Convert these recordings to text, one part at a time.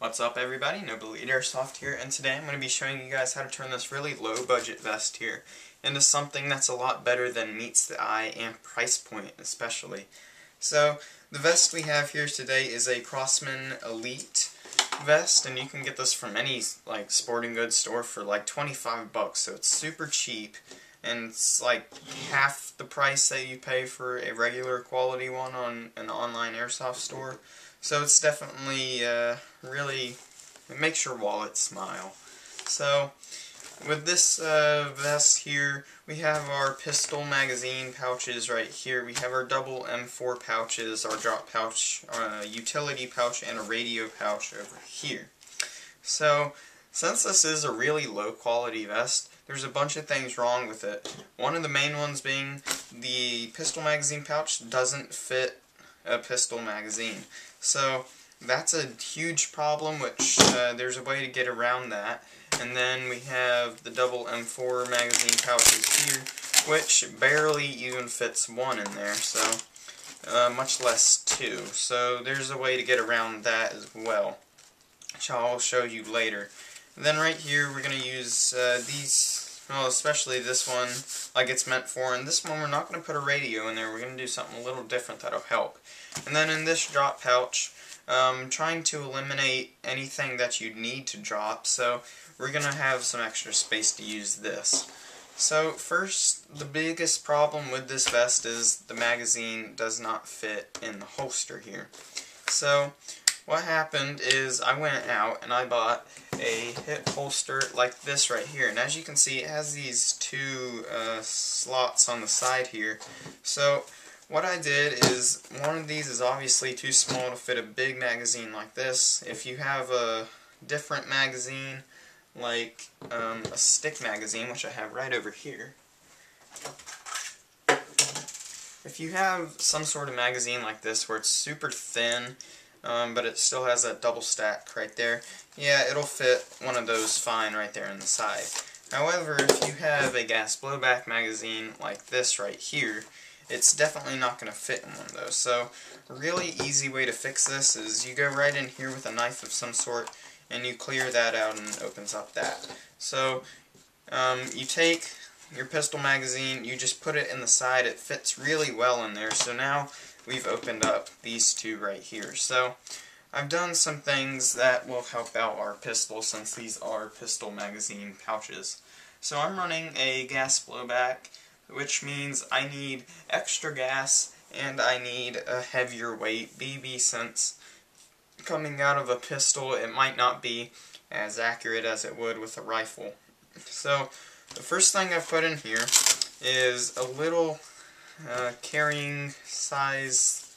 What's up everybody, Noble Airsoft here, and today I'm going to be showing you guys how to turn this really low budget vest here into something that's a lot better than meets the eye and price point especially. So the vest we have here today is a Crossman Elite vest, and you can get this from any sporting goods store for like 25 bucks, so it's super cheap and it's like half the price that you pay for a regular quality one on an online airsoft store. So it's definitely really, it makes your wallet smile. So with this vest here, we have our pistol magazine pouches right here. We have our double M4 pouches, our drop pouch, utility pouch, and a radio pouch over here. So since this is a really low quality vest, there's a bunch of things wrong with it. One of the main ones being the pistol magazine pouch doesn't fit a pistol magazine. So that's a huge problem, which there's a way to get around that. And then we have the double M4 magazine pouches here, which barely even fits one in there, so much less two. So there's a way to get around that as well, which I'll show you later. And then right here we're going to use these, well, especially this one like it's meant for, and this one we're not going to put a radio in there. We're going to do something a little different that'll help. And then in this drop pouch, trying to eliminate anything that you'd need to drop, so we're going to have some extra space to use this. So first, the biggest problem with this vest is the magazine does not fit in the holster here. So what happened is I went out and I bought a hip holster like this right here, and as you can see it has these two slots on the side here. So what I did is, one of these is obviously too small to fit a big magazine like this. If you have a different magazine, like a stick magazine, which I have right over here. If you have some sort of magazine like this where it's super thin, but it still has that double stack right there, yeah, it'll fit one of those fine right there in the side. However, if you have a gas blowback magazine like this right here, it's definitely not going to fit in one of those. So a really easy way to fix this is you go right in here with a knife of some sort and you clear that out and it opens up that. So you take your pistol magazine, you just put it in the side, it fits really well in there. So now we've opened up these two right here. So I've done some things that will help out our pistol, since these are pistol magazine pouches. So I'm running a gas blowback, which means I need extra gas and I need a heavier weight BB, since coming out of a pistol it might not be as accurate as it would with a rifle. So the first thing I've put in here is a little carrying size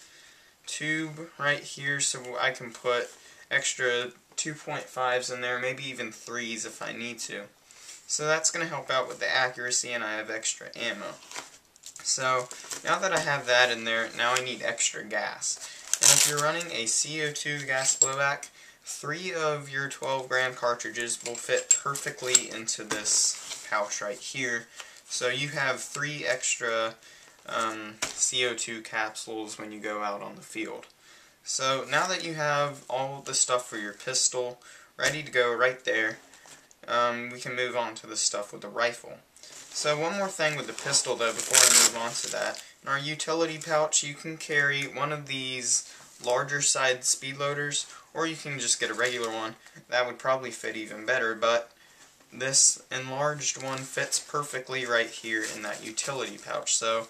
tube right here, so I can put extra 2.5s in there, maybe even 3s if I need to. So that's going to help out with the accuracy, and I have extra ammo. So now that I have that in there, now I need extra gas. And if you're running a CO2 gas blowback, 3 of your 12 gram cartridges will fit perfectly into this pouch right here. So you have 3 extra CO2 capsules when you go out on the field. So now that you have all the stuff for your pistol ready to go right there, we can move on to the stuff with the rifle. So one more thing with the pistol though before I move on to that. In our utility pouch you can carry one of these larger side speed loaders, or you can just get a regular one. That would probably fit even better, but this enlarged one fits perfectly right here in that utility pouch. So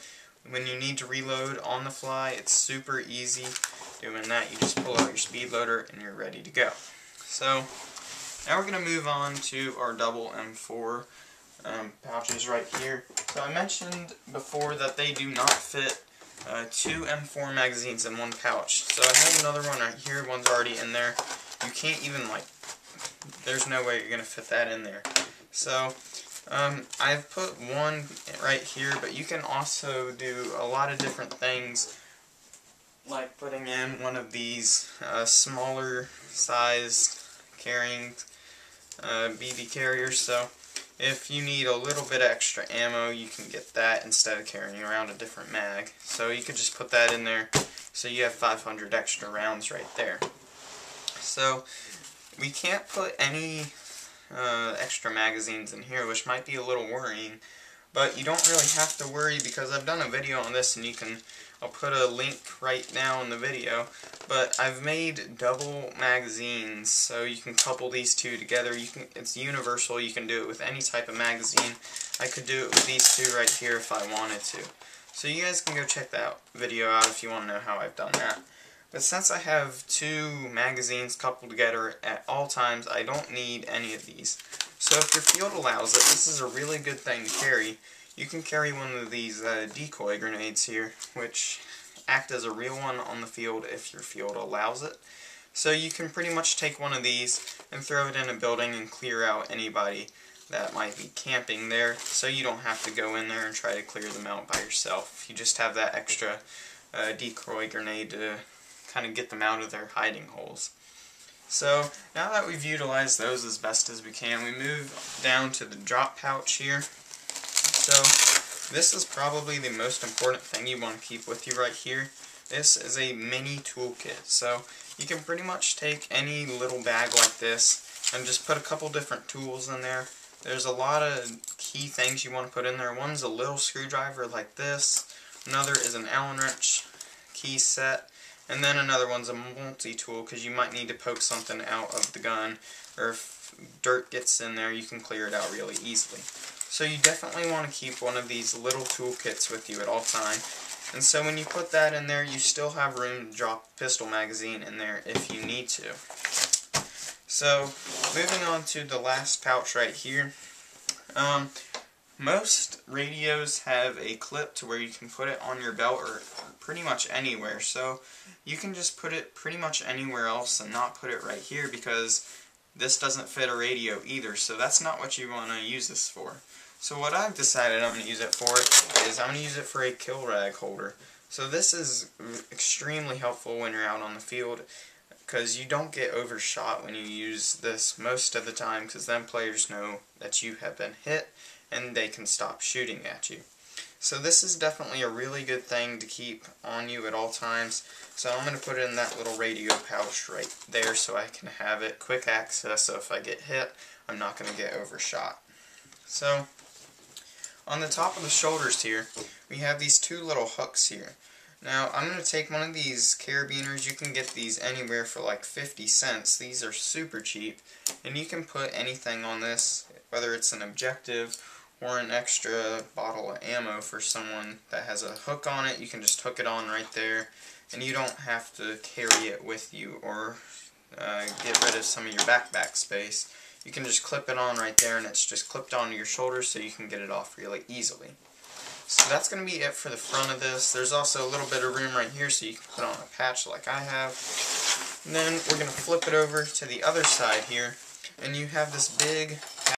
when you need to reload on the fly, it's super easy doing that. You just pull out your speed loader and you're ready to go. So now we're going to move on to our double M4 pouches right here. So I mentioned before that they do not fit 2 M4 magazines in one pouch. So I have another one right here, one's already in there. You can't even, there's no way you're going to fit that in there. So I've put one right here, but you can also do a lot of different things, like putting in one of these smaller sized carrying BB carriers. So if you need a little bit extra ammo, you can get that instead of carrying around a different mag. So you could just put that in there, so you have 500 extra rounds right there. So we can't put any extra magazines in here, which might be a little worrying, but you don't really have to worry because I've done a video on this, and I'll put a link right now in the video, but I've made double magazines, so you can couple these two together. It's universal, you can do it with any type of magazine. I could do it with these two right here if I wanted to. So you guys can go check that video out if you want to know how I've done that. But since I have two magazines coupled together at all times, I don't need any of these. So if your field allows it, this is a really good thing to carry. You can carry one of these decoy grenades here, which act as a real one on the field if your field allows it. So you can pretty much take one of these and throw it in a building and clear out anybody that might be camping there, so you don't have to go in there and try to clear them out by yourself. You just have that extra decoy grenade to kind of get them out of their hiding holes. So now that we've utilized those as best as we can, we move down to the drop pouch here. So this is probably the most important thing you want to keep with you right here. This is a mini toolkit. So you can pretty much take any little bag like this and just put a couple different tools in there. There's a lot of key things you want to put in there. One's a little screwdriver like this. Another is an Allen wrench key set. And then another one's a multi-tool because you might need to poke something out of the gun, or if dirt gets in there you can clear it out really easily. So you definitely want to keep one of these little toolkits with you at all times. And so when you put that in there, you still have room to drop a pistol magazine in there if you need to. So moving on to the last pouch right here. Most radios have a clip to where you can put it on your belt or pretty much anywhere. So you can just put it pretty much anywhere else and not put it right here because this doesn't fit a radio either. So that's not what you want to use this for. So what I've decided I'm going to use it for is I'm going to use it for a kill rag holder. So this is extremely helpful when you're out on the field because you don't get overshot when you use this most of the time, because then players know that you have been hit and they can stop shooting at you. So this is definitely a really good thing to keep on you at all times. So I'm going to put it in that little radio pouch right there so I can have it quick access, so if I get hit I'm not going to get overshot. So on the top of the shoulders here we have these two little hooks here. Now I'm going to take one of these carabiners. You can get these anywhere for like 50 cents. These are super cheap, and you can put anything on this, whether it's an objective or an extra bottle of ammo for someone that has a hook on it. You can just hook it on right there, and you don't have to carry it with you or get rid of some of your backpack space. You can just clip it on right there, and it's just clipped onto your shoulder so you can get it off really easily. So that's going to be it for the front of this. There's also a little bit of room right here so you can put on a patch like I have. And then we're going to flip it over to the other side here, and you have this big